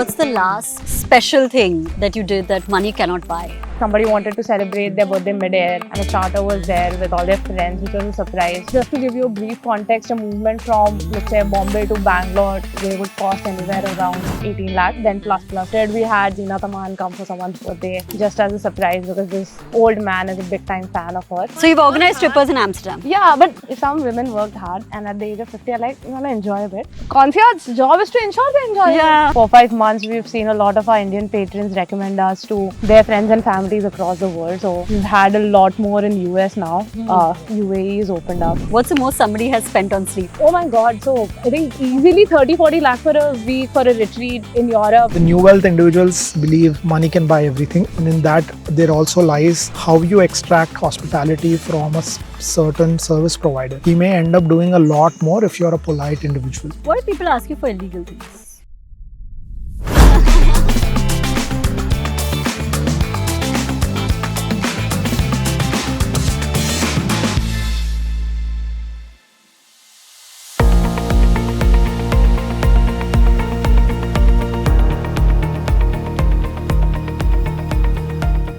what's the last special thing that you did that money cannot buy? Somebody wanted to celebrate their birthday mid-air and a charter was there with all their friends, which was a surprise. Just to give you a brief context, a movement from, let's say, Bombay to Bangalore, they would cost anywhere around 18 lakh, then plus. Instead, we had Nikhil Kamath come for someone's birthday just as a surprise because this old man is a big-time fan of hers. So you've organized strippers in Amsterdam? Yeah, but some women worked hard and at the age of 50 are like, you want to enjoy a bit. Concierge's job is to ensure they enjoy it. 4-5 months, we've seen a lot of our Indian patrons recommend us to their friends and families across the world. So we've had a lot more in US now. UAE is opened up. What's the most somebody has spent on sleep? Oh my God. So I think easily 30-40 lakh for a week for a retreat in Europe. The new wealth individuals believe money can buy everything, and in that there also lies how you extract hospitality from a certain service provider. You may end up doing a lot more if you're a polite individual. What if people ask you for illegal things?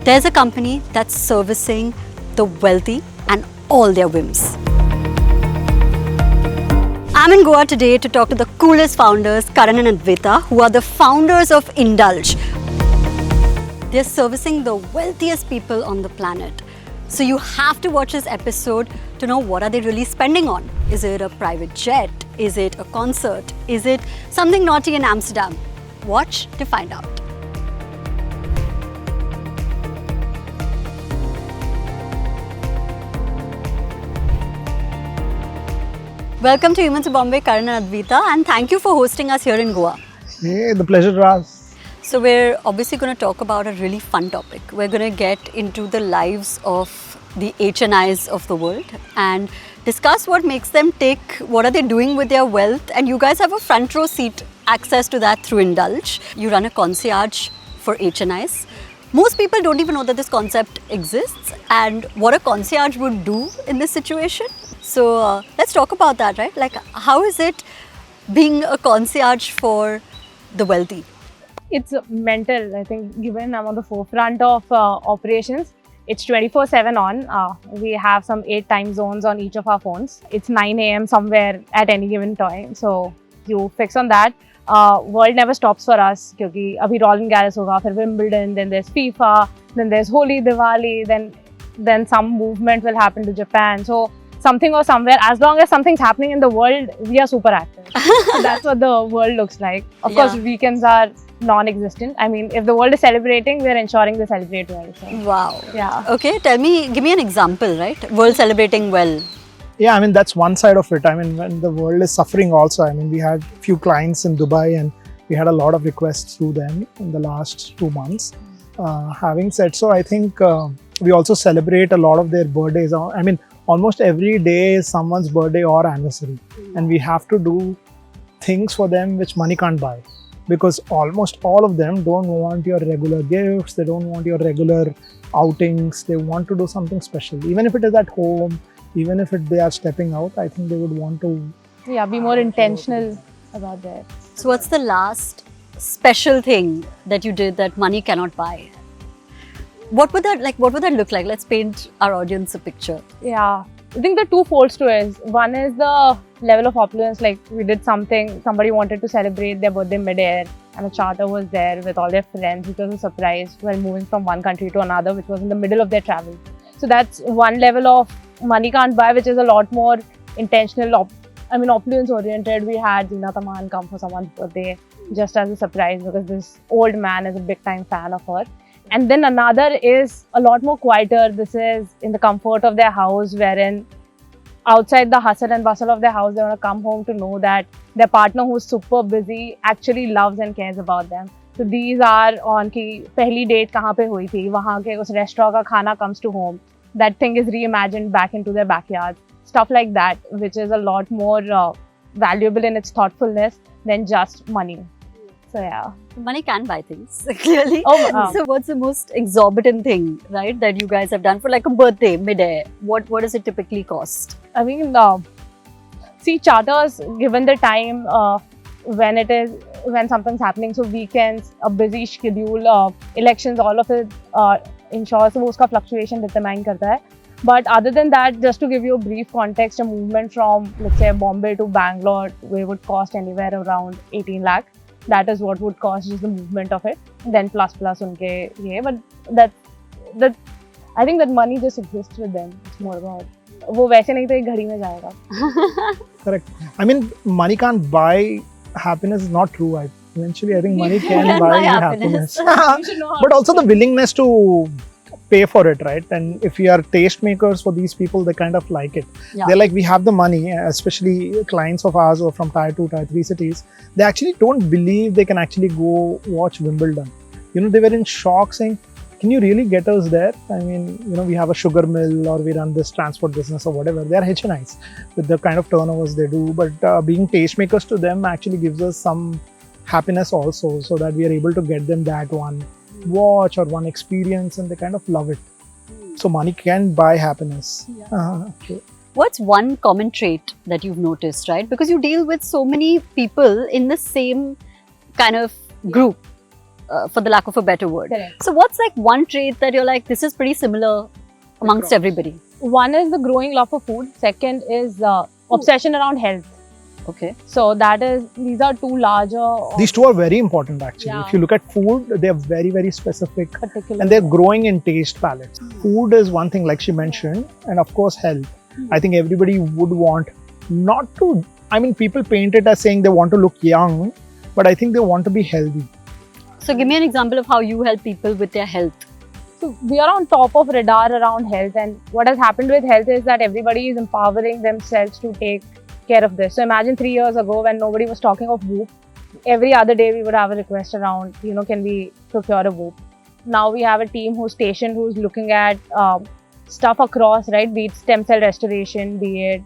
There's a company that's servicing the wealthy and all their whims. I'm in Goa today to talk to the coolest founders, Karan and Advita, who are the founders of Indulge. They're servicing the wealthiest people on the planet. So you have to watch this episode to know what are they really spending on. Is it a private jet? Is it a concert? Is it something naughty in Amsterdam? Watch to find out. Welcome to Humans of Bombay, Karan and Advita, and thank you for hosting us here in Goa. Hey, the pleasure, Raz. So we're obviously going to talk about a really fun topic. We're going to get into the lives of the HNIs of the world and discuss what makes them tick, what are they doing with their wealth, and you guys have a front row seat access to that through Indulge. You run a concierge for HNIs. Most people don't even know that this concept exists and what a concierge would do in this situation. So let's talk about that, right? Like, how is it being a concierge for the wealthy? It's mental. I think given I'm on the forefront of operations, it's 24/7 on. We have some 8 time zones on each of our phones. It's 9 a.m. somewhere at any given time. So you fix on that. World never stops for us because abhi Roland Garros hoga, फिर Wimbledon, then there's FIFA, then there's Holi, Diwali, then some movement will happen to Japan. So something or somewhere, as long as something's happening in the world, we are super active. So that's what the world looks like. Of course, weekends are non-existent. I mean, if the world is celebrating, we're ensuring they celebrate well. So. Wow. Yeah. Okay, give me an example, right? World celebrating well. Yeah, I mean, that's one side of it. I mean, when the world is suffering also, I mean, we had few clients in Dubai and we had a lot of requests through them in the last 2 months. Having said so, I think we also celebrate a lot of their birthdays. I mean, almost every day is someone's birthday or anniversary. And we have to do things for them which money can't buy. Because almost all of them don't want your regular gifts, they don't want your regular outings, they want to do something special. Even if it is at home, even if they are stepping out, I think they would want to be more intentional about that. So what's the last special thing that you did that money cannot buy? What would that look like? Let's paint our audience a picture. Yeah, I think the two folds to it. One is the level of opulence. Like we did something, somebody wanted to celebrate their birthday mid-air and a charter was there with all their friends, which was a surprise while moving from one country to another, which was in the middle of their travel. So that's one level of money can't buy, which is a lot more intentional, opulence oriented. We had Nikhil Kamath come for someone's birthday just as a surprise because this old man is a big time fan of her. And then another is a lot more quieter. This is in the comfort of their house, wherein outside the hustle and bustle of their house, they want to come home to know that their partner, who's super busy, actually loves and cares about them. So these are on ki pehli date kahan pe hui thi, wahan ke us restaurant ka khana comes to home. That thing is reimagined back into their backyard. Stuff like that, which is a lot more valuable in its thoughtfulness than just money. So yeah. Money can buy things, clearly. So what's the most exorbitant thing, right, that you guys have done for like a birthday mid-air? What does it typically cost? I mean, see, charters, given the time, when something's happening. So weekends, a busy schedule, elections, all of it ensures so उसका fluctuation determine करता है. But other than that, just to give you a brief context, a movement from, let's say, Bombay to Bangalore, where would cost anywhere around 18 lakh. That is what would cost just the movement of it. Then plus unke ye. But that I think that money just exists with them. It's more about वो वैसे नहीं तो एक घड़ी में जाएगा. Correct. I mean, money can't buy happiness is not true. Eventually, I think money can buy happiness. But also the willingness to pay for it, right? And if we are tastemakers for these people, they kind of like it. Yeah. They're like, we have the money, especially clients of ours or from tier 2, tier 3 cities. They actually don't believe they can actually go watch Wimbledon. You know, they were in shock saying, can you really get us there? I mean, you know, we have a sugar mill or we run this transport business or whatever. They're HNIs with the kind of turnovers they do. But being tastemakers to them actually gives us some happiness also, so that we are able to get them that one watch or one experience, and they kind of love it. So money can buy happiness. Yeah. Okay. What's one common trait that you've noticed, right? Because you deal with so many people in the same kind of group, for the lack of a better word. Correct. So what's like one trait that you're like, this is pretty similar amongst everybody? One is the growing love for food. Second is obsession around health. Okay. So these are two larger. These two are very important actually. Yeah. If you look at food, they are very, very specific. Particular. And they're growing in taste palettes. Food is one thing, like she mentioned, and of course health. I think everybody would want not to, I mean, people paint it as saying they want to look young, but I think they want to be healthy. So give me an example of how you help people with their health. So we are on top of radar around health, and what has happened with health is that everybody is empowering themselves to take care of this. So imagine 3 years ago when nobody was talking of Whoop, every other day we would have a request around, you know, can we procure a Whoop? Now we have a team who's stationed, who's looking at stuff across, right? Be it stem cell restoration, be it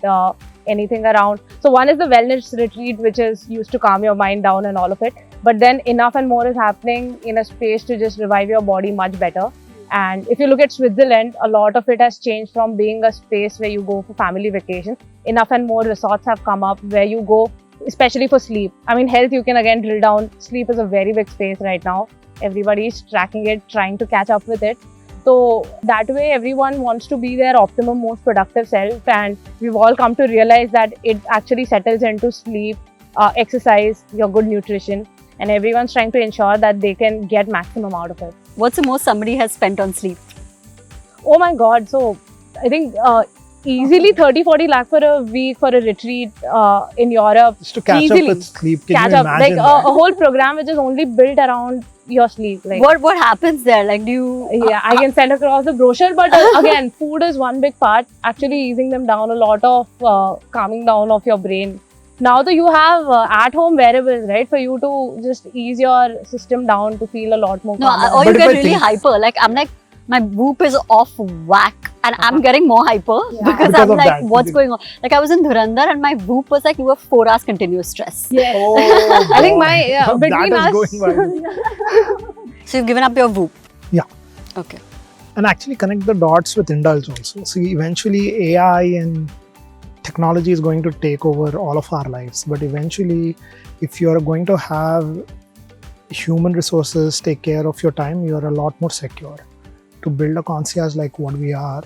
anything around. So one is the wellness retreat, which is used to calm your mind down and all of it. But then enough and more is happening in a space to just revive your body much better. And if you look at Switzerland, a lot of it has changed from being a space where you go for family vacations. Enough and more resorts have come up where you go, especially for sleep. I mean, health, you can again drill down. Sleep is a very big space right now. Everybody is tracking it, trying to catch up with it. So that way, everyone wants to be their optimum, most productive self. And we've all come to realize that it actually settles into sleep, exercise, your good nutrition. And everyone's trying to ensure that they can get maximum out of it. What's the most somebody has spent on sleep? Oh my God. So I think easily 30-40 lakh for a week for a retreat in Europe. Just to catch easily. up with sleep. Can Catch you up. imagine Like a whole program which is only built around your sleep. Like, What happens there? Like, do you... yeah, I can send across the brochure, but again, food is one big part. Actually easing them down, a lot of calming down of your brain. Now that you have at-home wearables, right, for you to just ease your system down to feel a lot more No, calmer. or you But if get I really think- hyper. Like, I'm like, my whoop is off whack and I'm getting more hyper because Because I'm of like, that. what's going on? Like, I was in Dhurandhar and my whoop was like, you were 4 hours continuous stress. Yes. Oh, I think God. between that us, is going viral. So, you've given up your whoop. Yeah. Okay. And actually connect the dots with Indulge also. See, eventually AI and technology is going to take over all of our lives. But eventually, if you're going to have human resources take care of your time, you're a lot more secure. To build a concierge like what we are,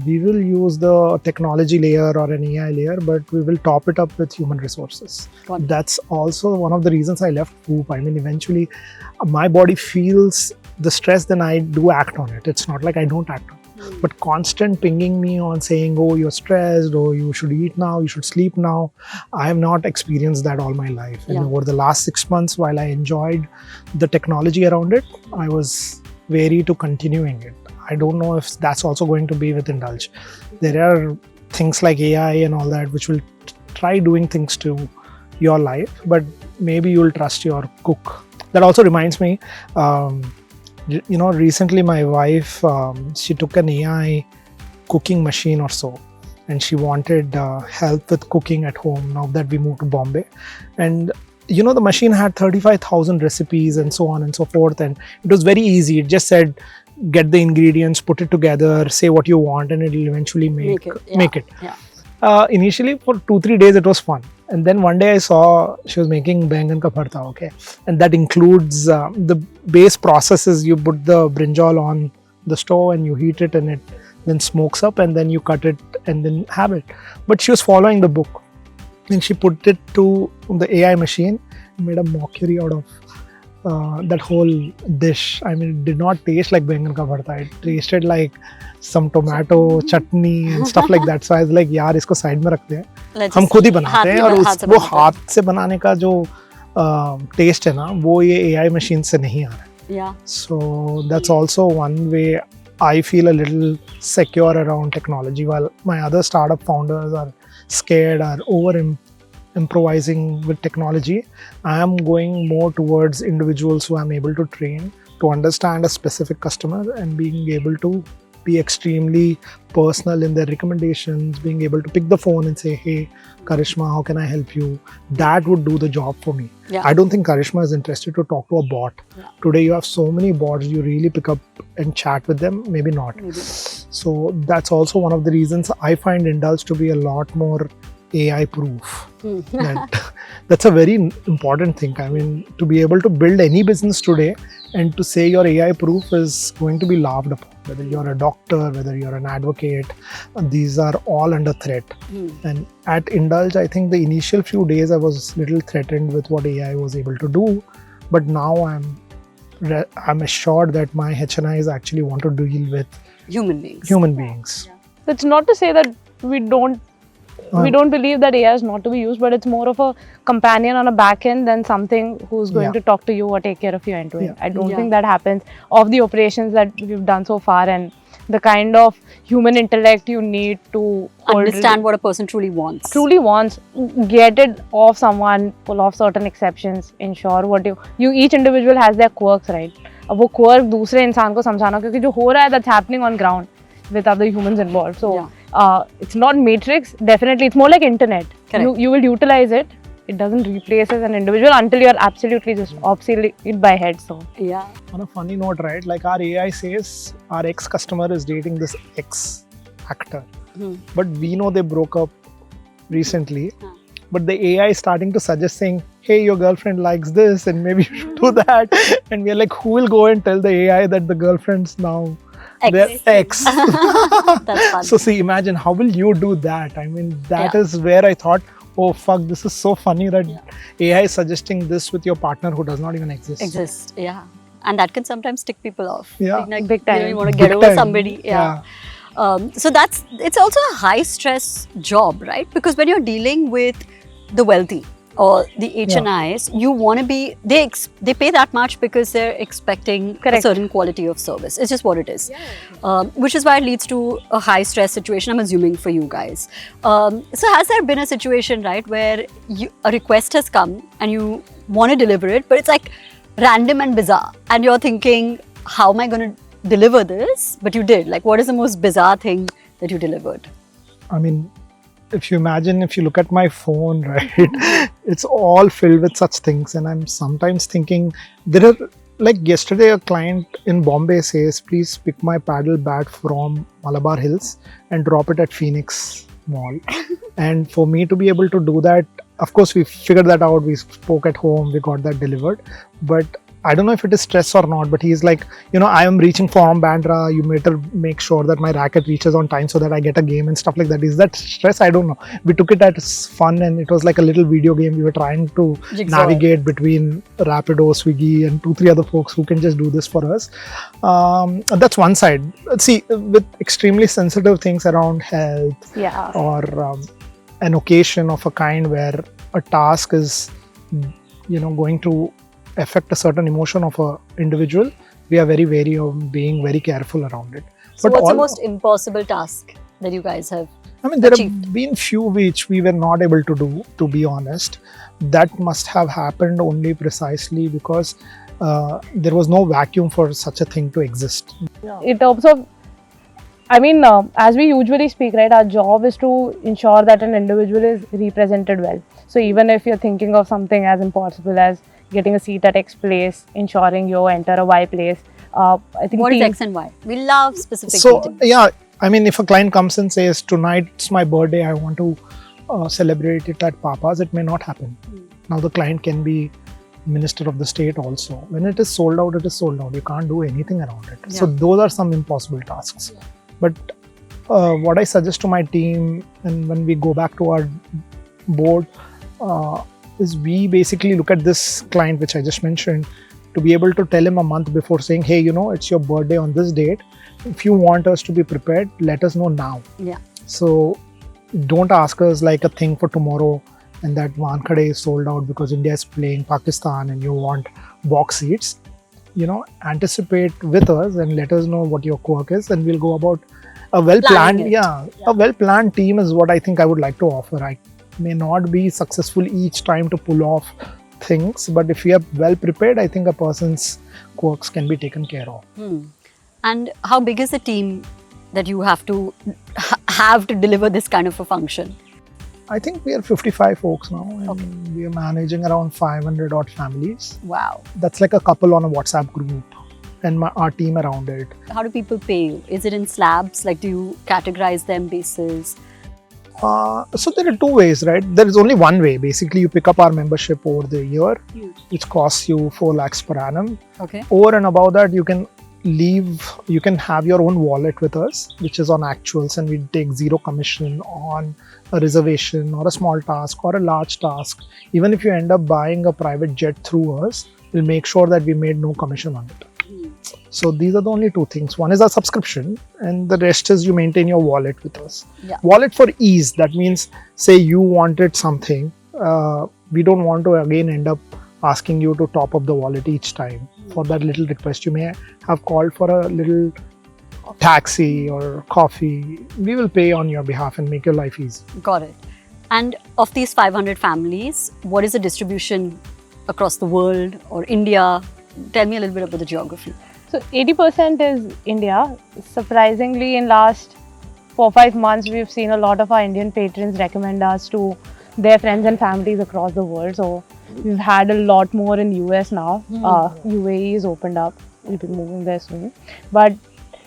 we will use the technology layer or an AI layer, but we will top it up with human resources. Got it. That's also one of the reasons I left Whoop. I mean, eventually, my body feels the stress, then I do act on it. It's not like I don't act on it. But constant pinging me on saying, oh, you're stressed, or you should eat now, you should sleep now. I have not experienced that all my life. And Yeah. over the last 6 months, while I enjoyed the technology around it, I was wary to continuing it. I don't know if that's also going to be with Indulge. There are things like AI and all that which will try doing things to your life, but maybe you'll trust your cook. That also reminds me, you know, recently my wife, she took an AI cooking machine or so, and she wanted help with cooking at home now that we moved to Bombay. And you know, the machine had 35,000 recipes and so on and so forth, and it was very easy. It just said, get the ingredients, put it together, say what you want, and it will eventually make Yeah. it. Yeah. Initially for 2-3 days it was fun, and then one day I saw she was making bangan ka bharta, okay, and that includes the base process is you put the brinjal on the stove and you heat it and it then smokes up and then you cut it and then have it. But she was following the book and she put it to the AI machine, made a mockery out of that whole dish. I mean, it did not taste like bangan ka bharta. It tasted like some tomato chutney and stuff like that. So I was like, यार इसको side में रखते हैं, हम खुद ही बनाते हैं, और वो हाथ से बनाने का जो taste है ना, वो ये AI machine से नहीं आ रहा है. Yeah. So that's also one way I feel a little secure around technology, while my other startup founders are scared, are improvising with technology. I am going more towards individuals who I'm able to train to understand a specific customer and being able to be extremely personal in their recommendations, being able to pick the phone and say, hey, Karishma, how can I help you? That would do the job for me. Yeah. I don't think Karishma is interested to talk to a bot. Yeah. Today you have so many bots, you really pick up and chat with them, maybe not. Maybe. So that's also one of the reasons I find Indulge to be a lot more AI proof. That's a very important thing. I mean, to be able to build any business today and to say you're AI proof is going to be laughed upon. Whether you're a doctor, whether you're an advocate, these are all under threat. And at Indulge, I think the initial few days I was a little threatened with what AI was able to do, but now I'm assured that my HNIs actually want to deal with Human beings. Yeah. It's not to say that we don't believe that AI is not to be used, but it's more of a companion on a back end than something who's going to talk to you or take care of you end to end. I don't think that happens. Of the operations that we've done so far and the kind of human intellect you need to Understand what a person truly wants. Get it off someone, pull off certain exceptions, ensure what you each individual has their quirks, right? अब वो quirk दूसरे इंसान को समझाना, क्योंकि जो हो रहा है that's happening on ground with other humans involved. So it's not matrix. Definitely, it's more like internet. You will utilize it. It doesn't replace as an individual until you are absolutely just obsolete by head. So yeah. On a funny note, right? Like our AI says our ex-customer is dating this ex-actor, but we know they broke up recently. But the AI is starting to suggest saying, hey, your girlfriend likes this and maybe you should do that. And we're like, who will go and tell the AI that the girlfriend's now their ex? That's fun. So see, imagine how will you do that? I mean, that is where I thought, oh fuck, this is so funny that AI is suggesting this with your partner who does not even exist. Yeah. And that can sometimes tick people off. Yeah. Like, big time. You want to get over somebody. Yeah. So it's also a high stress job, right? Because when you're dealing with the wealthy or the HNIs, you want to be, they pay that much because they're expecting a certain quality of service. It's just what it is. Which is why it leads to a high stress situation, I'm assuming, for you guys. So has there been a situation, right, where a request has come and you want to deliver it, but it's like random and bizarre and you're thinking, how am I going to deliver this? But you did. Like, what is the most bizarre thing that you delivered? I mean, if you look at my phone, right, it's all filled with such things. And I'm sometimes thinking, there are, like yesterday, a client in Bombay says, please pick my paddle bat from Malabar Hills and drop it at Phoenix Mall. And for me to be able to do that, of course, we figured that out. We spoke at home, we got that delivered. But I don't know if it is stress or not, but he's like, I am reaching from Bandra. You better make sure that my racket reaches on time so that I get a game and stuff like that. Is that stress? I don't know. We took it as fun and it was like a little video game. We were trying to navigate between Rapido, Swiggy and 2-3 other folks who can just do this for us. That's one side. See, with extremely sensitive things around health or an occasion of a kind where a task is, going to affect a certain emotion of an individual, we are very wary of being very careful around it. So what's the most impossible task that you guys have there achieved? have been few which we were not able to do, to be honest. That must have happened only precisely because there was no vacuum for such a thing to exist. In terms of, as we usually speak, right, our job is to ensure that an individual is represented well. So even if you're thinking of something as impossible as getting a seat at X place, ensuring you enter a Y place, I think what is X and Y? We love specific So details. yeah, I mean, if a client comes and says, tonight it's my birthday, I want to celebrate it at Papa's, it may not happen. Now the client can be minister of the state also. When it is sold out, it is sold out. You can't do anything around it. So those are some impossible tasks. But what I suggest to my team, and when we go back to our board, is we basically look at this client which I just mentioned, to be able to tell him a month before, saying, hey, you know, it's your birthday on this date. If you want us to be prepared, let us know now. Yeah. So don't ask us like a thing for tomorrow and that Wankhede is sold out because India is playing Pakistan and you want box seats. You know, anticipate with us and let us know what your quirk is, and we'll go about a well-planned, a well-planned team is what I think I would like to offer. I may not be successful each time to pull off things, but if we are well prepared, I think a person's quirks can be taken care of. And how big is the team that you have to deliver this kind of a function? I think we are 55 folks now, and we are managing around 500 odd families. Wow. That's like a couple on a WhatsApp group and our team around it. How do people pay you? Is it in slabs? Like, do you categorize them basis? So there are two ways, right? There is only one way. Basically, you pick up our membership over the year, which costs you 4 lakhs per annum. Okay. Over and above that, you can have your own wallet with us, which is on actuals, and we take zero commission on a reservation or a small task or a large task. Even if you end up buying a private jet through us, we'll make sure that we made no commission on it. So these are the only two things. One is our subscription, and the rest is you maintain your wallet with us. Wallet for ease. That means, say you wanted something, we don't want to again end up asking you to top up the wallet each time. For that little request, you may have called for a little taxi or coffee. We will pay on your behalf and make your life easy. Got it. And of these 500 families, what is the distribution across the world or India? Tell me a little bit about the geography. So 80% is India. Surprisingly, in last 4-5 months, we've seen a lot of our Indian patrons recommend us to their friends and families across the world. So we've had a lot more in US now. UAE is opened up. We'll be moving there soon. But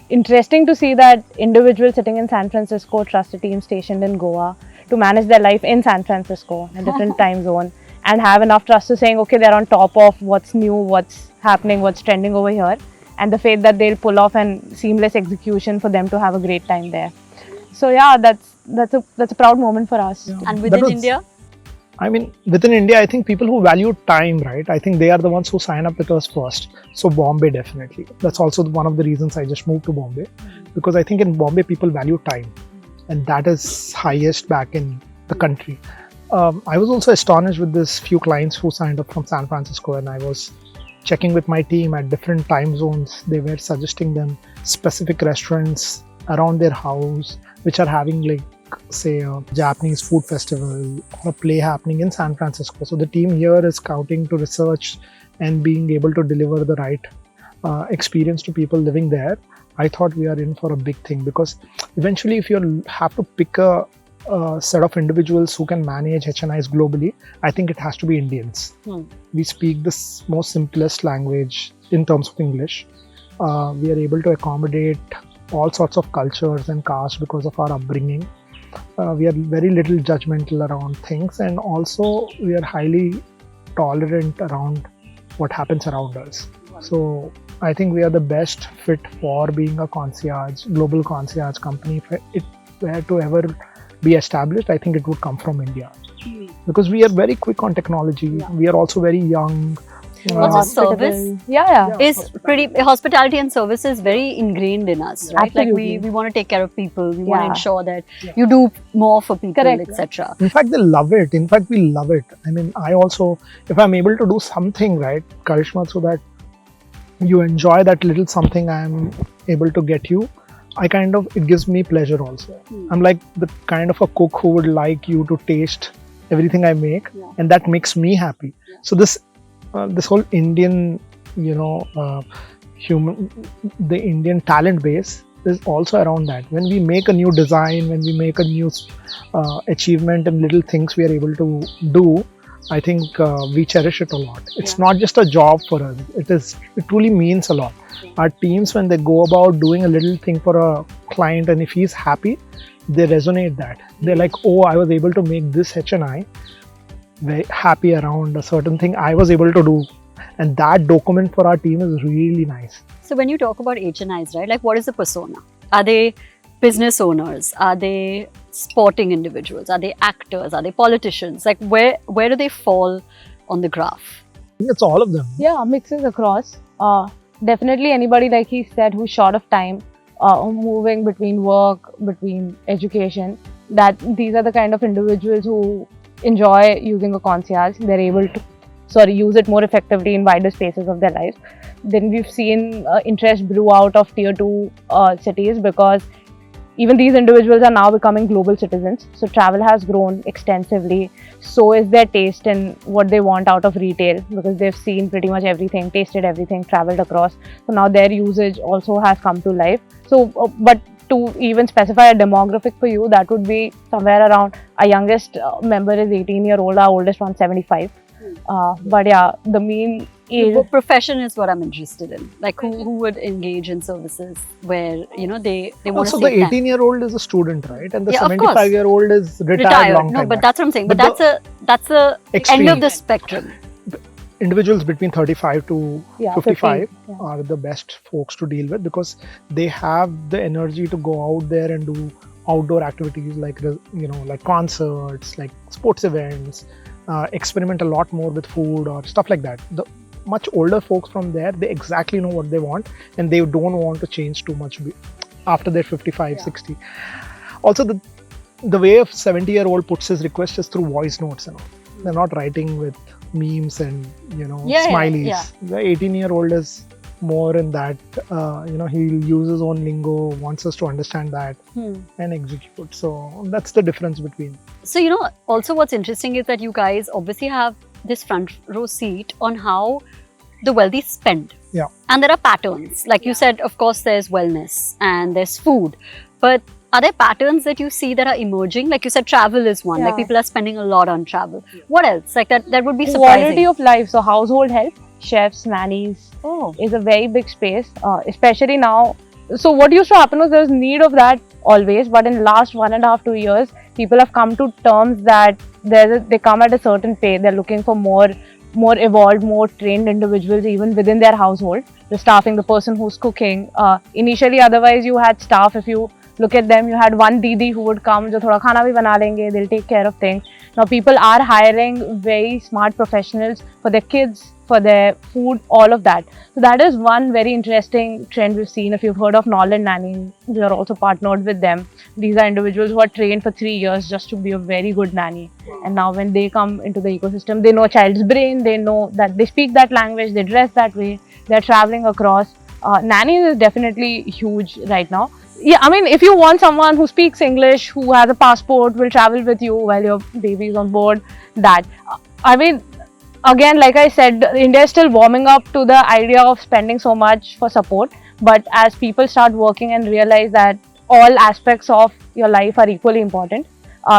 interesting to see that individuals sitting in San Francisco trust a team stationed in Goa to manage their life in San Francisco, a different time zone, and have enough trust to saying, okay, they're on top of what's new, what's happening, what's trending over here, and the faith that they'll pull off and seamless execution for them to have a great time there. So yeah, that's a proud moment for us. Yeah. And within India? I mean, within India, I think people who value time, right? I think they are the ones who sign up with us first. So Bombay, definitely. That's also one of the reasons I just moved to Bombay, because I think in Bombay, people value time, and that is highest back in the country. I was also astonished with this few clients who signed up from San Francisco, and I was checking with my team at different time zones. They were suggesting them specific restaurants around their house, which are having, like, say, a Japanese food festival or a play happening in San Francisco. So the team here is scouting to research and being able to deliver the right experience to people living there. I thought we are in for a big thing, because eventually if you have to pick a set of individuals who can manage HNIs globally, I think it has to be Indians. We speak the most simplest language in terms of English. We are able to accommodate all sorts of cultures and castes because of our upbringing. We are very little judgmental around things, and also we are highly tolerant around what happens around us. So I think we are the best fit for being a concierge, global concierge company. If it were to ever be established, I think it would come from India, because we are very quick on technology. We are also very young. What's the service? Is pretty hospitality and service is very ingrained in us, right? Absolutely. Like we want to take care of people. We want to ensure that you do more for people, etc. In fact, they love it. In fact, we love it. I mean, I also, if I'm able to do something right, Karishma, so that you enjoy that little something I'm able to get you, it gives me pleasure also. I'm like the kind of a cook who would like you to taste everything I make, and that makes me happy. So this whole Indian, the Indian talent base is also around that. When we make a new design, when we make a new achievement and little things we are able to do, I think we cherish it a lot. It's not just a job for us. It truly means a lot. Our teams, when they go about doing a little thing for a client, and if he's happy, they resonate that. They're like, oh, I was able to make this HNI very happy around a certain thing I was able to do. And that document for our team is really nice. So when you talk about HNIs, right, like what is the persona? Are they business owners? Are they sporting individuals? Are they actors? Are they politicians? Like where do they fall on the graph? It's all of them. Yeah, mixes across. Definitely anybody, like he said, who's short of time, moving between work, between education, that these are the kind of individuals who enjoy using a concierge. They're able to use it more effectively in wider spaces of their lives. Then we've seen interest brew out of tier 2 cities, because even these individuals are now becoming global citizens. So travel has grown extensively. So is their taste in what they want out of retail, because they've seen pretty much everything, tasted everything, traveled across. So now their usage also has come to life. So, but to even specify a demographic for you, that would be somewhere around, our youngest member is 18-year-old, our oldest one 75. But yeah, the mean age. What profession is what I'm interested in. Like who would engage in services where, you know, they want to Also, the 18-year-old is a student, right? And the Yeah, of course. 75-year-old is retired long No, time but back. that's what I'm saying. But But that's the extreme. end of the spectrum. Individuals between 35 to 55 yeah. are the best folks to deal with, because they have the energy to go out there and do outdoor activities like, you know, like concerts, like sports events, experiment a lot more with food or stuff like that. The much older folks from there, they exactly know what they want, and they don't want to change too much after they're 55, 60. Also, the way a 70-year-old puts his request is through voice notes, you know. They're not writing with memes and, you know, smileys. The 18-year-old is more in that, you know, he'll use his own lingo, wants us to understand that and execute. So that's the difference between. So, you know, also what's interesting is that you guys obviously have this front row seat on how the wealthy spend. Yeah. And there are patterns. Like you said, of course, there's wellness and there's food. But are there patterns that you see that are emerging? Like you said, travel is one. Like people are spending a lot on travel. What else? Like that would be surprising. Quality of life. So household help, chefs, nannies is a very big space, especially now. So what used to happen was there was need of that always, but in last 1.5 to 2 years, people have come to terms that they come at a certain pay. They're looking for more evolved, more trained individuals even within their household. The staffing, the person who's cooking. Initially, otherwise you had staff. If you look at them, you had one Didi who would come, jo thoda khana bhi bana lenge, they'll take care of things. Now people are hiring very smart professionals for their kids, for their food, all of that. So that is one very interesting trend we've seen. If you've heard of Nolan Nanny, we are also partnered with them. These are individuals who are trained for 3 years just to be a very good nanny. And now when they come into the ecosystem, they know a child's brain, they know that they speak that language, they dress that way, they're traveling across. Nannies is definitely huge right now. Yeah, I mean, if you want someone who speaks English, who has a passport, will travel with you while your baby is on board, that. I mean, again, like I said, India is still warming up to the idea of spending so much for support. But as people start working and realize that all aspects of your life are equally important,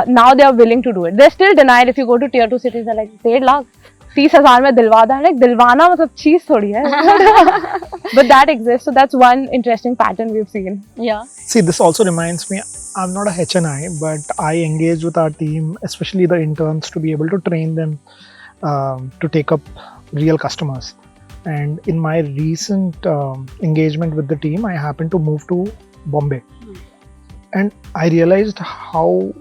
now they are willing to do it. They're still denied. If you go to tier 2 cities, they're like, 1.5 lakh. 30,000 mein dilwada. Like, dilwana matlab cheez thodi hai. But that exists. So that's one interesting pattern we've seen. Yeah. See, this also reminds me, I'm not a HNI, but I engage with our team, especially the interns, to be able to train them to take up real customers. And in my recent engagement with the team, I happened to move to Bombay. And I realized how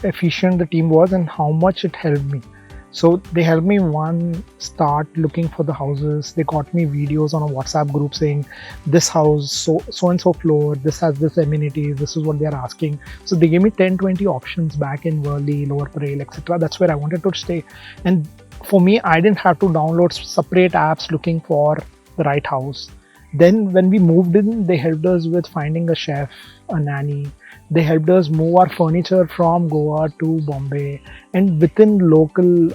efficient the team was and how much it helped me. So they helped me, one, start looking for the houses. They got me videos on a WhatsApp group saying, this house, so and so floor, this has this amenities, this is what they're asking. So they gave me 10-20 options back in Worli, Lower Parel, etc. That's where I wanted to stay. And for me, I didn't have to download separate apps looking for the right house. Then when we moved in, they helped us with finding a chef, a nanny. They helped us move our furniture from Goa to Bombay, and within local,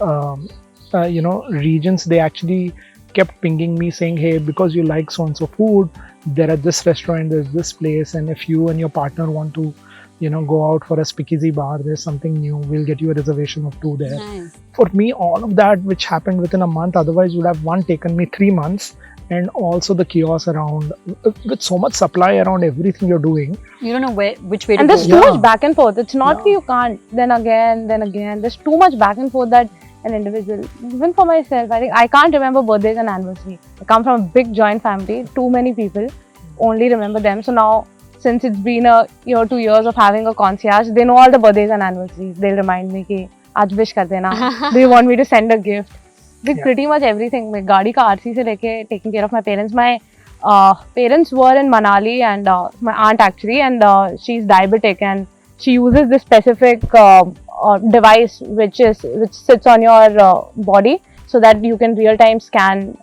regions, they actually kept pinging me saying, hey, because you like so-and-so food, there are this restaurant, there's this place, and if you and your partner want to go out for a speakeasy bar. There's something new. We'll get you a reservation of 2 there. Nice. For me, all of that which happened within a month, otherwise would have taken me 3 months. And also the chaos around, with so much supply around everything you're doing. You don't know which way to And go. there's too much back and forth. It's not that you can't, then again. There's too much back and forth that an individual, even for myself, I think I can't remember birthdays and anniversaries. I come from a big joint family, too many people, only remember them. So now, since it's been a year, 2 years of having a concierge, they know all the birthdays and anniversaries. They'll remind me ki, aaj wish kar dena. Do you want me to send a gift? With pretty much everything. My gaadi ka RC se leke, taking care of my parents. My parents were in Manali, and my aunt actually, and she's diabetic, and she uses this specific device which sits on your body so that you can real time scan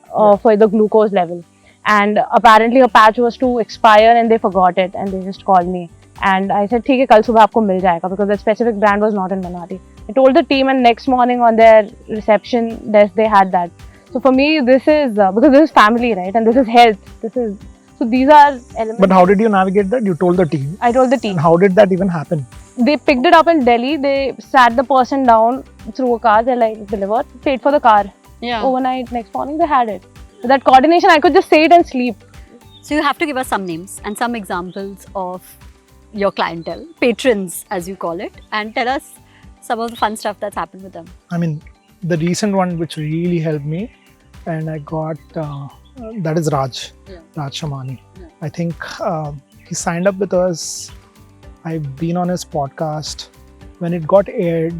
for the glucose level. And apparently her patch was to expire and they forgot it, and they just called me. And I said, "ठीक है, कल सुबह आपको मिल जाएगा," because that specific brand was not in Manali. I told the team, and next morning on their reception desk they had that. So for me, this is because this is family, right? And this is health. So these are elements. But how did you navigate that? You told the team. I told the team. And how did that even happen? They picked it up in Delhi. They sat the person down through a car. They're like, delivered, paid for the car. Yeah. Overnight, next morning they had it. So that coordination, I could just say it and sleep. So you have to give us some names and some examples of your clientele, patrons as you call it, and tell us some of the fun stuff that's happened with them. I mean, the recent one which really helped me, and I got, that is Raj Shamani. Yeah. I think he signed up with us. I've been on his podcast. When it got aired,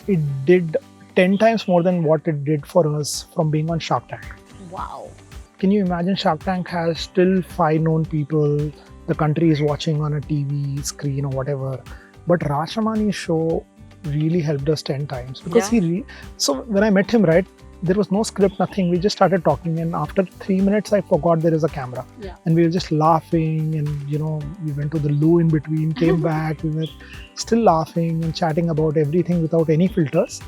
it did 10 times more than what it did for us from being on Shark Tank. Wow. Can you imagine? Shark Tank has still 5 known people. The country is watching on a TV screen or whatever. But Raj Shamani's show really helped us 10 times because so when I met him, right, there was no script, nothing. We just started talking, and after 3 minutes I forgot there is a camera. And we were just laughing, and we went to the loo in between, came back, we were still laughing and chatting about everything without any filters.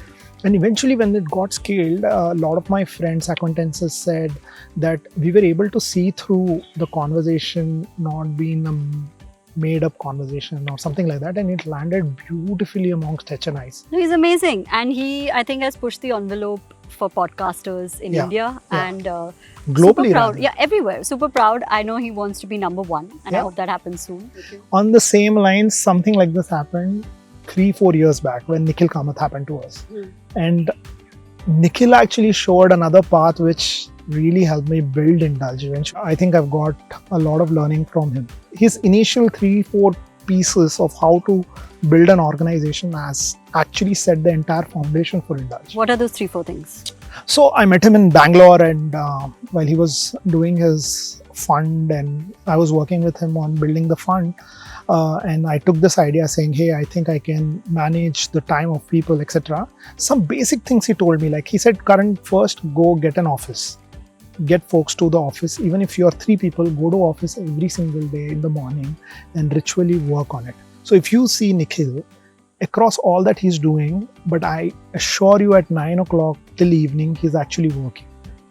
And eventually when it got scaled, a lot of my friends, acquaintances said that we were able to see through the conversation not being a made up conversation or something like that, and it landed beautifully amongst HNIs. No, he's amazing, and he, I think, has pushed the envelope for podcasters in India and globally, super proud. rather. Everywhere. Super proud. I know he wants to be number one, and I hope that happens soon. On the same lines, something like this happened 3-4 years back when Nikhil Kamath happened to us. And Nikhil actually showed another path which really helped me build Indulge. I think I've got a lot of learning from him. His initial 3-4 pieces of how to build an organization has actually set the entire foundation for Indulge. What are those 3-4 things? So I met him in Bangalore, and while he was doing his fund, and I was working with him on building the fund, and I took this idea saying, hey, I think I can manage the time of people, etc. Some basic things he told me, like he said, Karan, first go get an office. Get folks to the office. Even if you're 3 people, go to office every single day in the morning and ritually work on it. So if you see Nikhil, across all that he's doing, but I assure you at 9 o'clock till evening, he's actually working.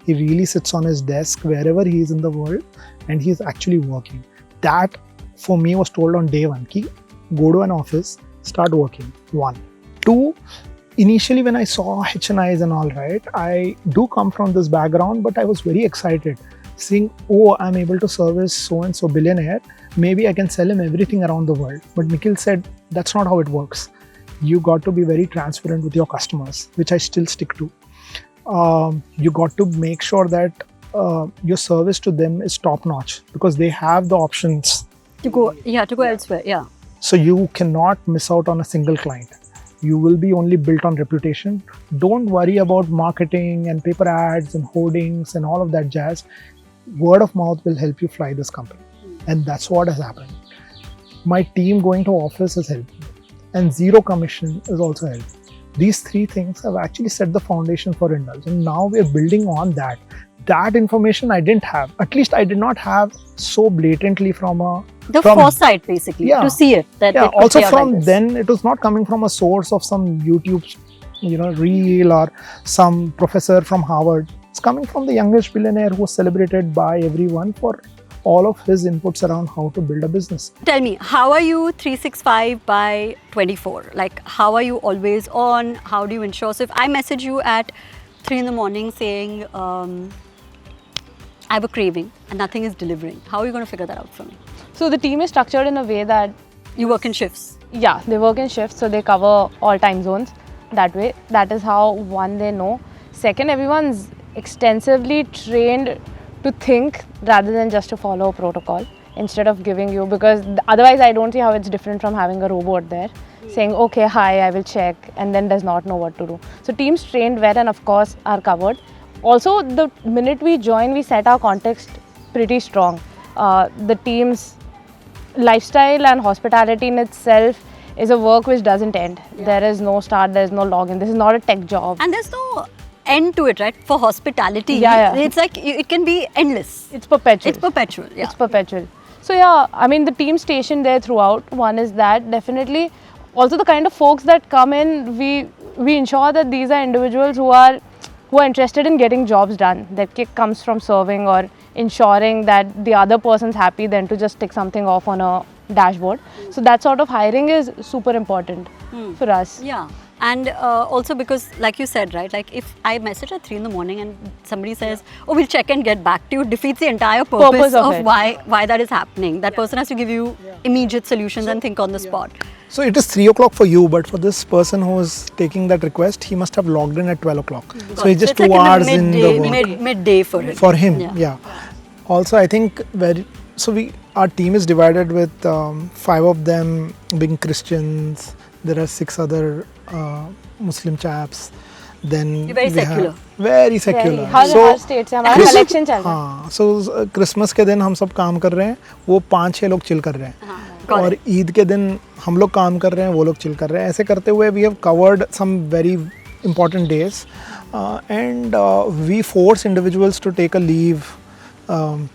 He really sits on his desk wherever he is in the world, and he's actually working. That for me was told on day 1, ki go to an office, start working. 1. 2, initially when I saw HNIs and all, right, I do come from this background, but I was very excited seeing, oh, I'm able to service so-and-so billionaire. Maybe I can sell him everything around the world. But Nikhil said, that's not how it works. You got to be very transparent with your customers, which I still stick to. You got to make sure that your service to them is top-notch, because they have the options to go elsewhere. So you cannot miss out on a single client. You will be only built on reputation. Don't worry about marketing and paper ads and hoardings and all of that jazz. Word of mouth will help you fly this company. And that's what has happened. My team going to office has helped me. And zero commission is also helped. These 3 things have actually set the foundation for Indulge. And now we're building on that. That information I didn't have. At least I did not have so blatantly from foresight, basically, to see it. Also from then, it was not coming from a source of some YouTube, reel or some professor from Harvard. It's coming from the youngest billionaire who was celebrated by everyone for all of his inputs around how to build a business. Tell me, how are you 365 by 24? Like, how are you always on? How do you ensure? So if I message you at 3 in the morning saying, I have a craving and nothing is delivering, how are you going to figure that out for me? So the team is structured in a way that, You work in shifts. yeah, they work in shifts, so they cover all time zones that way. That is how, one, they know. Second, everyone's extensively trained to think rather than just to follow a protocol instead of giving you, because otherwise I don't see how it's different from having a robot there saying, okay, hi, I will check, and then does not know what to do. So teams trained well and of course are covered. Also, the minute we join, we set our context pretty strong. The team's lifestyle and hospitality in itself is a work which doesn't end. There is no start, there is no login. This is not a tech job. And there's no end to it, right? For hospitality, Yeah. it's like it can be endless. It's perpetual. It's perpetual. Yeah. It's perpetual. So yeah, I mean the team stationed there throughout. One is that definitely. Also the kind of folks that come in, we ensure that these are individuals who are interested in getting jobs done. That kick comes from serving or ensuring that the other person's happy than to just tick something off on a dashboard. So that sort of hiring is super important for us. Yeah. And also because, like you said, right, like if I message at 3 in the morning and somebody says, oh, we'll check and get back to you, defeats the entire purpose of it. why that is happening. That person has to give you immediate solutions and think on the spot. So it is 3 o'clock for you, but for this person who is taking that request, he must have logged in at 12 o'clock. So he's just it's 2 like hours in the work. midday for him. For him, yeah. Also, I think our team is divided with 5 of them being Christians. There are 6 other Muslim chaps. Then You're very we secular. have very secular. Her state से हमारा collection चल रहा है. हाँ, so Christmas के दिन हम सब काम कर रहे हैं, वो 5-6 लोग चिल कर रहे हैं. और ईद के दिन हम लोग काम कर रहे हैं, वो लोग चिल कर रहे हैं. ऐसे करते हुए we have covered some very important days, and we force individuals to take a leave,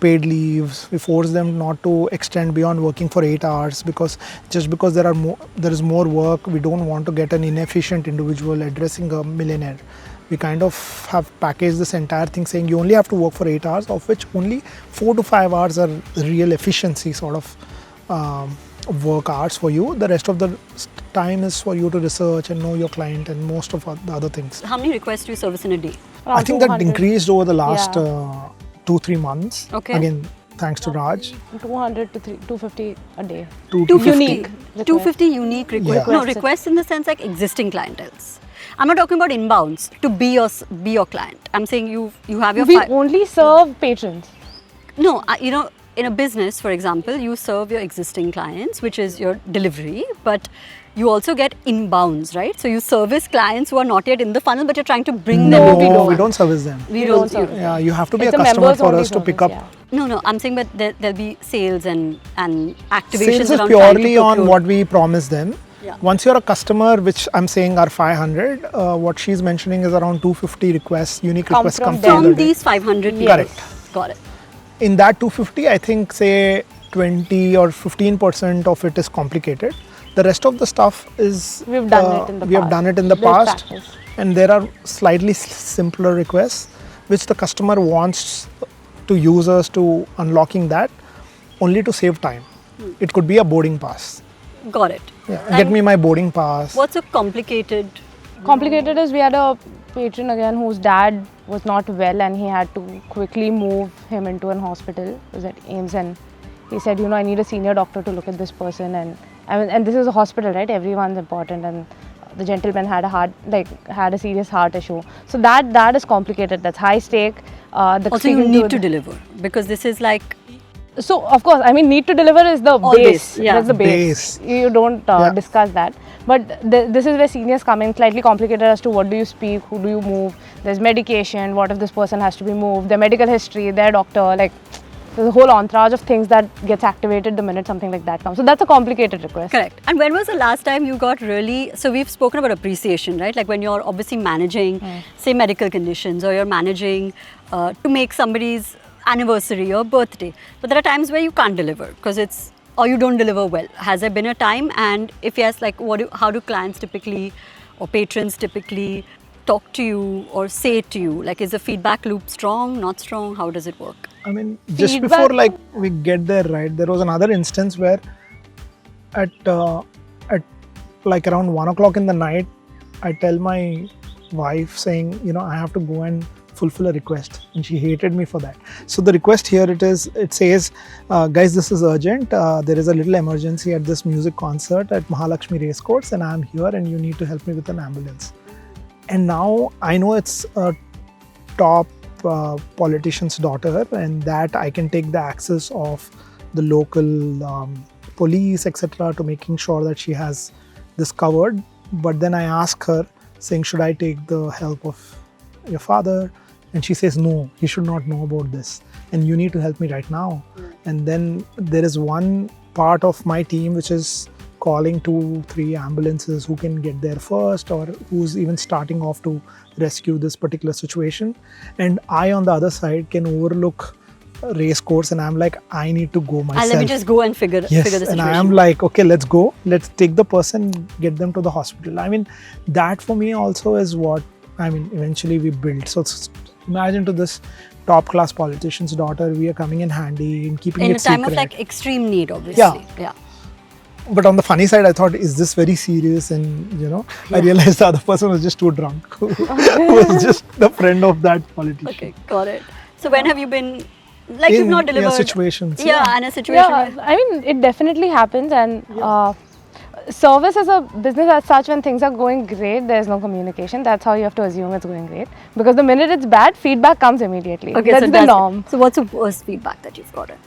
paid leaves. We force them not to extend beyond working for 8 hours because there is more work. We don't want to get an inefficient individual addressing a millionaire. We kind of have packaged this entire thing saying you only have to work for 8 hours, of which only 4 to 5 hours are real efficiency sort of work hours for you. The rest of the time is for you to research and know your client and most of the other things. How many requests do you service in a day? I think that increased over the last 2-3 months. Okay. Again, thanks to Raj. 200 to 250 a day. 250. Unique. 250 unique requests. Yeah. No, requests in the sense like existing clientels. I'm not talking about inbounds to be your client. I'm saying you have your We only serve patrons. No, in a business, for example, you serve your existing clients, which is your delivery, but you also get inbounds, right? So you service clients who are not yet in the funnel, but you're trying to bring them into the No, we funnel. don't service them. We don't service. Yeah, you have to be It's a a customer members for only us to pick up. service, No, I'm saying, but there'll be sales and activations Sales is around purely trying to on procure. what we promise them. Yeah. Once you're a customer, which I'm saying are 500, what she's mentioning is around 250 requests, unique Come requests from come them. through From the day. these 500 people. Correct. Got it. In that 250, I think say 20 or 15% of it is complicated. The rest of the stuff is We've done it in the we have past. done it in the There's past, practice. and there are slightly simpler requests which the customer wants to use us to unlocking that only to save time. It could be a boarding pass. Got it. Yeah, And get me my boarding pass. What's a complicated? Complicated is we had a patron again whose dad was not well and he had to quickly move him into an hospital. It was at AIMS, and he said, I need a senior doctor to look at this person, and this is a hospital, right? Everyone's important, and the gentleman had a serious heart issue. So that is complicated. That's high stake. Also, you need to deliver because this is like. So of course, I mean, need to deliver is the base. Yeah. That's the base. You don't discuss that. But this is where seniors come in, slightly complicated as to what do you speak, who do you move. There's medication. What if this person has to be moved? Their medical history, their doctor. There's a whole entourage of things that gets activated the minute something like that comes. So that's a complicated request. Correct. And when was the last time you got really, so we've spoken about appreciation, right? Like when you're obviously managing, say, medical conditions, or you're managing to make somebody's anniversary or birthday. But there are times where you can't deliver because or you don't deliver well. Has there been a time? And if yes, like how do clients typically or patrons typically talk to you or say to you? Like, is the feedback loop strong, not strong? How does it work? I mean, just Feedback- before like we get there, right? There was another instance where at like around 1 o'clock in the night, I tell my wife saying, I have to go and fulfill a request, and she hated me for that. So the request here it says, guys, this is urgent. There is a little emergency at this music concert at Mahalakshmi Racecourse, and I'm here, and you need to help me with an ambulance. And now I know it's a top politician's daughter, and that I can take the access of the local police, etc., to making sure that she has this covered. But then I ask her, saying, should I take the help of your father? And she says, no, he should not know about this, and you need to help me right now. And then there is one part of my team which is calling 2-3 ambulances who can get there first, or who's even starting off to rescue this particular situation. And I, on the other side, can overlook a race course, and I'm like, I need to go myself. And let me just go and figure the situation. And I am like, okay, let's go. Let's take the person, get them to the hospital. I mean, that for me also is what, eventually we built. So imagine to this top-class politician's daughter, we are coming in handy and keeping in it secret. a time of like extreme need, obviously. Yeah. But on the funny side, I thought, is this very serious? And, I realized the other person was just too drunk, who was just the friend of that politician. Okay, got it. So when have you been, like, you've not delivered? Situations. Yeah, in a situation. Yeah, it definitely happens, and service is a business as such. When things are going great, there's no communication. That's how you have to assume it's going great. Because the minute it's bad, feedback comes immediately. Okay, that's so the norm. So what's the worst feedback that you've gotten?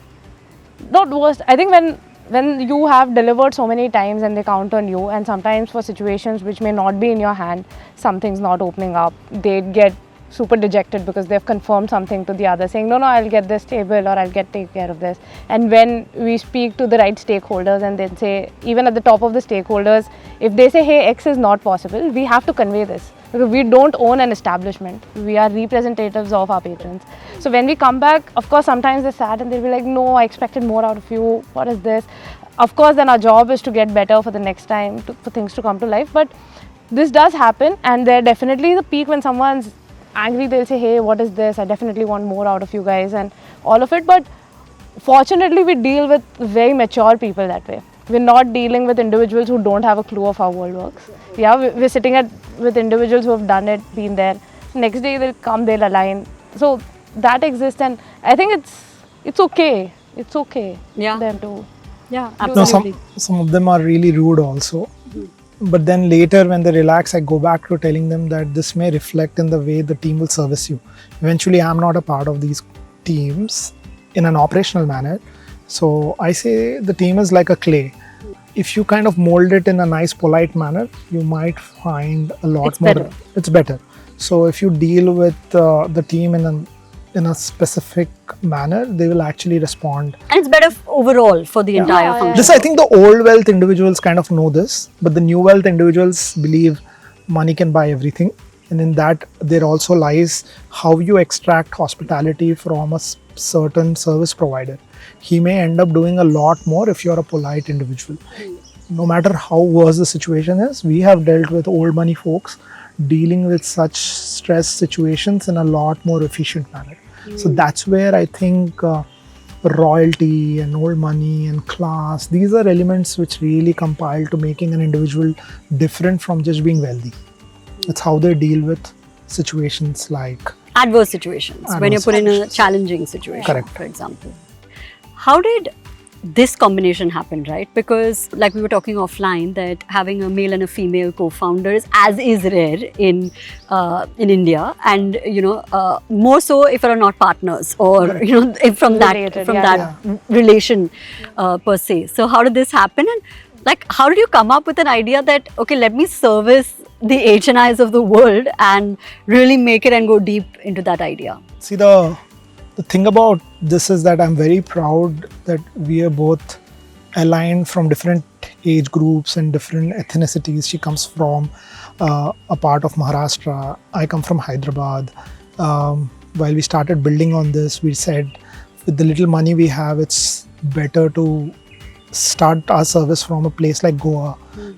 Not worst. I think when you have delivered so many times and they count on you, and sometimes for situations which may not be in your hand, something's not opening up, they get super dejected because they've confirmed something to the other, saying, no, I'll get this table, or I'll take care of this. And when we speak to the right stakeholders, and then say, even at the top of the stakeholders, if they say, hey, X is not possible, we have to convey this. Because we don't own an establishment. We are representatives of our patrons. So when we come back, of course, sometimes they're sad and they'll be like, no, I expected more out of you. What is this? Of course, then our job is to get better for the next time, for things to come to life. But this does happen, and there definitely is a peak when someone's angry. They'll say, hey, what is this? I definitely want more out of you guys, and all of it. But fortunately, we deal with very mature people that way. We're not dealing with individuals who don't have a clue of how world works. Yeah, we're sitting with individuals who have done it, been there. Next day they'll come, they'll align. So that exists, and I think it's okay. It's okay. Yeah. Them to. Yeah, No, absolutely. some of them are really rude also. But then later when they relax, I go back to telling them that this may reflect in the way the team will service you. Eventually, I'm not a part of these teams in an operational manner. So I say the team is like a clay. If you kind of mold it in a nice, polite manner, you might find a lot It's more. better. It's better. So if you deal with the team in a specific manner, they will actually respond. And it's better overall for the entire function. This, I think the old wealth individuals kind of know this, but the new wealth individuals believe money can buy everything. And in that, there also lies how you extract hospitality from a certain service provider. He may end up doing a lot more if you're a polite individual. No matter how worse the situation is, we have dealt with old money folks dealing with such stress situations in a lot more efficient manner. So that's where I think royalty and old money and class, these are elements which really compile to making an individual different from just being wealthy. It's how they deal with situations like Adverse situations, when you're Adverse put in a situations. challenging situation, Correct. for example. How did this combination happen, right? Because like we were talking offline, that having a male and a female co-founder is rare in India, and more so if you're not partners, or if from Related, that relation per se. So how did this happen, and like how did you come up with an idea that, okay, let me service the HNIs of the world and really make it and go deep into that idea? See, the thing about this is that I'm very proud that we are both aligned from different age groups and different ethnicities. She comes from a part of Maharashtra. I come from Hyderabad. While we started building on this, we said with the little money we have, it's better to start our service from a place like Goa,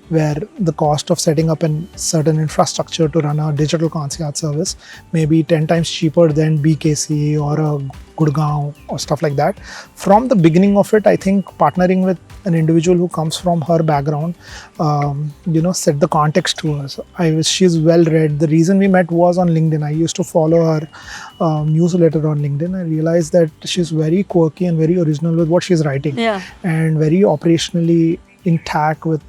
where the cost of setting up a certain infrastructure to run a digital concierge service may be 10 times cheaper than BKC or a Gurgaon or stuff like that. From the beginning of it, I think partnering with an individual who comes from her background, set the context to us. She's well read. The reason we met was on LinkedIn. I used to follow her newsletter on LinkedIn. I realized that she's very quirky and very original with what she's writing, and very operationally intact with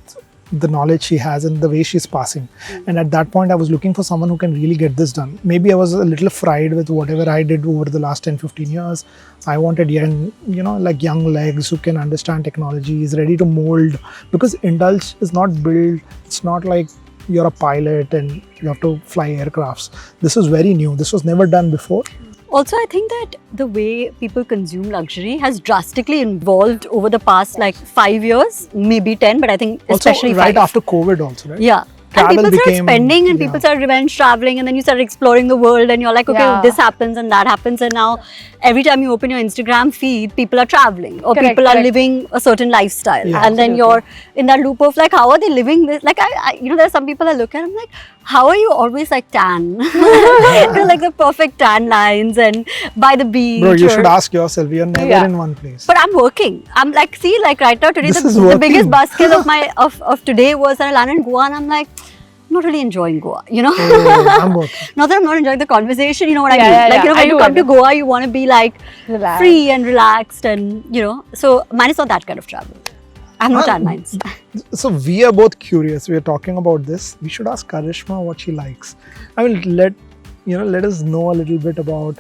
the knowledge she has and the way she's passing. And at that point, I was looking for someone who can really get this done. Maybe I was a little fried with whatever I did over the last 10-15 years. I wanted young legs who can understand technology, is ready to mold, because Indulge is not built. It's not like you're a pilot and you have to fly aircrafts. This is very new. This was never done before. Also, I think that the way people consume luxury has drastically evolved over the past 5 years, maybe 10, but I think especially also right 5. after COVID also, right? Yeah. Travel and people became, started spending and people started revenge traveling, and then you started exploring the world and you're like, okay, this happens and that happens, and now every time you open your Instagram feed, people are traveling or people are living a certain lifestyle, and then you're in that loop of how are they living this? I there are some people I look at, I'm like, how are you always tan? You're like the perfect tan lines and by the beach. Bro, you should ask yourself. You're never in one place. But I'm working. I'm right now today the biggest basket of today was that I landed in Goa, and I'm like, I'm not really enjoying Goa, I'm working. Not that I'm not enjoying the conversation, you know what I mean? When you come to Goa, you want to be free and relaxed, and so mine is not that kind of travel. I have no tan lines. So we are both curious. We are talking about this. We should ask Karishma what she likes. I mean, let us know a little bit about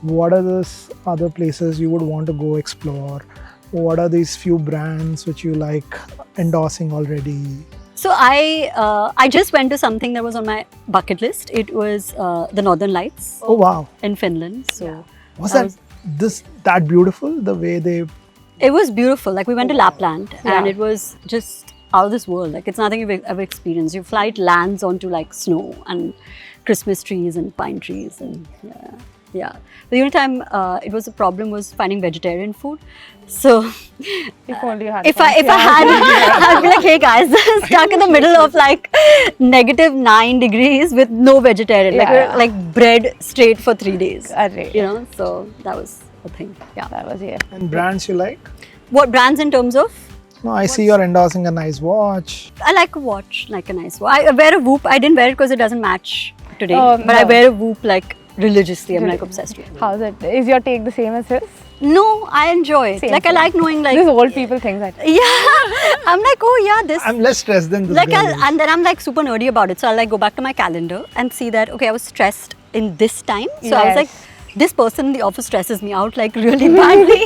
what are those other places you would want to go explore. What are these few brands which you like endorsing already? So I just went to something that was on my bucket list. It was the Northern Lights. Oh wow! In Finland. So was that beautiful? The way they. It was beautiful. We went to Lapland, and it was just out of this world. It's nothing you've ever experienced. Your flight lands onto snow and Christmas trees and pine trees, and The only time it was a problem was finding vegetarian food. So if only you had if I had, I'd be like, hey guys, stuck in the middle of -9 degrees with no vegetarian, like bread straight for 3 days. So that was a thing. Yeah, that was And brands you like? What brands in terms of? No, I see you're endorsing a nice watch. I like a watch, like a nice watch. I wear a Whoop. I didn't wear it because it doesn't match today. But I wear a Whoop religiously. I'm obsessed with it. How's it? Is your take the same as his? No, I enjoy it. I like knowing these old people things. I'm like, oh yeah, this. I'm less stressed than this. And then I'm super nerdy about it. So I'll go back to my calendar and see that, okay, I was stressed in this time. So I was like, this person in the office stresses me out really badly.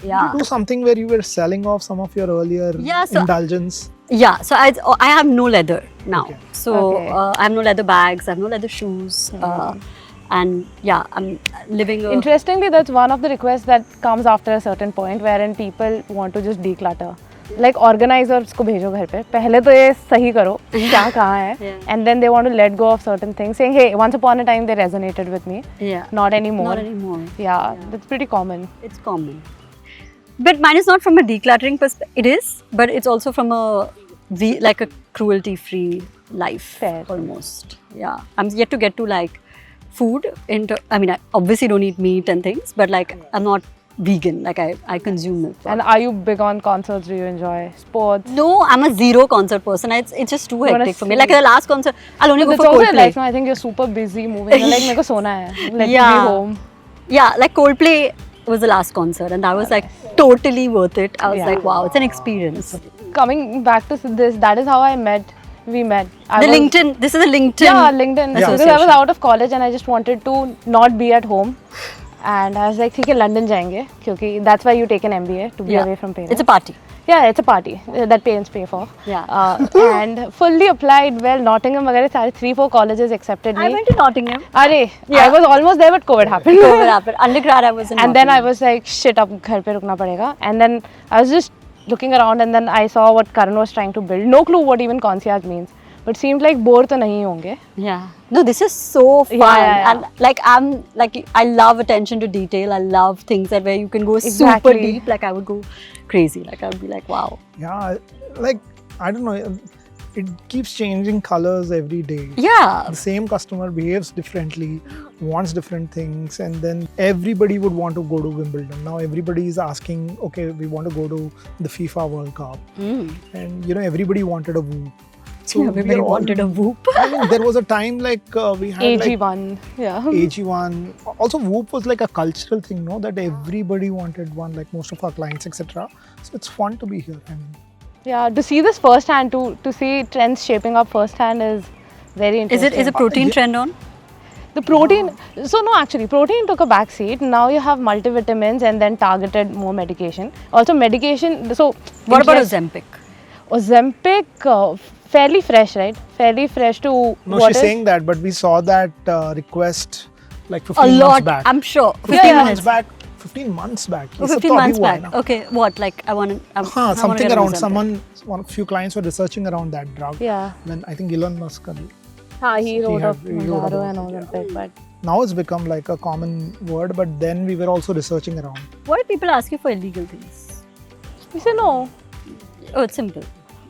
Did you do something where you were selling off some of your earlier indulgence? Yeah, so I have no leather now. Okay. So I have no leather bags, I have no leather shoes. And I'm living a... Interestingly, that's one of the requests that comes after a certain point wherein people want to just declutter. Organize और उसको भेजो घर पे. पहले तो ये सही करो क्या कहाँ है, and then they want to let go of certain things, saying, hey, once upon a time they resonated with me. Not anymore. Not anymore. Yeah, that's pretty common. It's common. But mine is not from a decluttering perspective. It is, but it's also from a cruelty-free life. Fair. Almost. Yeah, I'm yet to get to food. I obviously don't eat meat and things, but I'm not vegan. I consume milk. And are you big on concerts? Do you enjoy sports? No, I'm a zero concert person. It's just too hectic for me. The last concert, I'll only go for Coldplay. I think you're super busy moving. You're meko sona hai. Let me be home. Yeah, Coldplay was the last concert, and that was totally worth it. I was like, wow, it's an experience. Coming back to this, that is how we met. LinkedIn, this is a LinkedIn. Yeah, LinkedIn. Because I was out of college and I just wanted to not be at home. And I was like, okay, London jayenge, because that's why you take an MBA, to be away from parents. It's a party. Yeah, it's a party that parents pay for. Yeah. And fully applied. Well, Nottingham, 3-4 colleges accepted me. I went to Nottingham. I was almost there, but COVID happened. Undergrad, I was in And then I was like, shit, ab ghar pe rukna padega. And then I was just looking around, and then I saw what Karan was trying to build. No clue what even concierge means. But it seemed like bore to nahi honge. Yeah. No, this is so fun. And I love attention to detail. I love things where you can go super deep. I would go crazy. I would be like, wow. Yeah, I don't know, it keeps changing colors every day. Yeah. The same customer behaves differently, wants different things, and then everybody would want to go to Wimbledon. Now everybody is asking, okay, we want to go to the FIFA World Cup. And you know, everybody wanted a Whoop. So Everybody wanted a Whoop. I mean, there was a time like we had AG1, yeah. AG1. Also, Whoop was like a cultural thing, no? That everybody wanted one, like most of our clients, etc. So it's fun to be here. I mean, Yeah, to see this firsthand, to see trends shaping up firsthand is very interesting. Is a protein trend on? The protein, so no, actually, protein took a back seat. Now you have multivitamins and then targeted more medication. Also medication, so... What about Ozempic? Ozempic, fairly fresh, right? Fairly fresh to... no, she's saying that, but we saw that request like 15 A months lot, back. I'm sure. 15 months back. 15 months back. Oh, 15 months back. Okay, what? Like, I want to... something around, few clients were researching around that drug. Yeah. When I think Elon Musk... he wrote of he wrote Manjaro about and it, Ozempic, but... Now it's become like a common word, but then we were also researching around. Why do people ask you for illegal things? We say no. Oh, it's simple.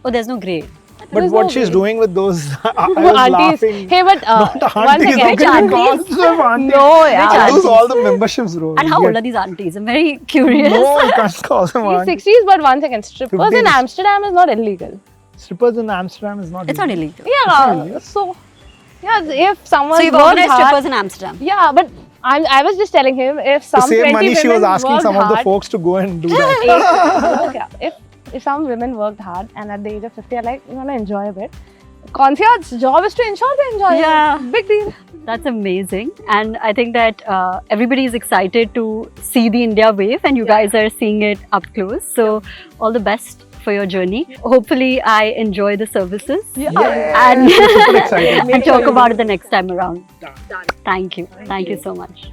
Oh, there's no grey. But There's what no she's way. doing with those, I was Aunties. laughing. Hey, but Not one aunties, second. Which aunties? No, yeah. Which Lose all the memberships, bro. And how old are these aunties? I'm very curious. No, you can't call them aunties. 60s, but one second. Strippers 50s. in Amsterdam is not illegal. Strippers in Amsterdam is not It's not illegal. Yeah, so... Yeah, if someone So you've worked organized hard, strippers in Amsterdam? Yeah, but I was just telling him if The some same 20 money she was women asking worked some of the hard, folks to go and do that. okay, if some women worked hard and at the age of 50 are like, you want to enjoy a bit, concierge's job is to ensure they enjoy Yeah. it. Big deal. That's amazing. And I think that everybody is excited to see the India wave and you guys are seeing it up close. So all the best for your journey. Hopefully I enjoy the services and, Super excited. and talk about it the next time around. Thank you. Thank you so much.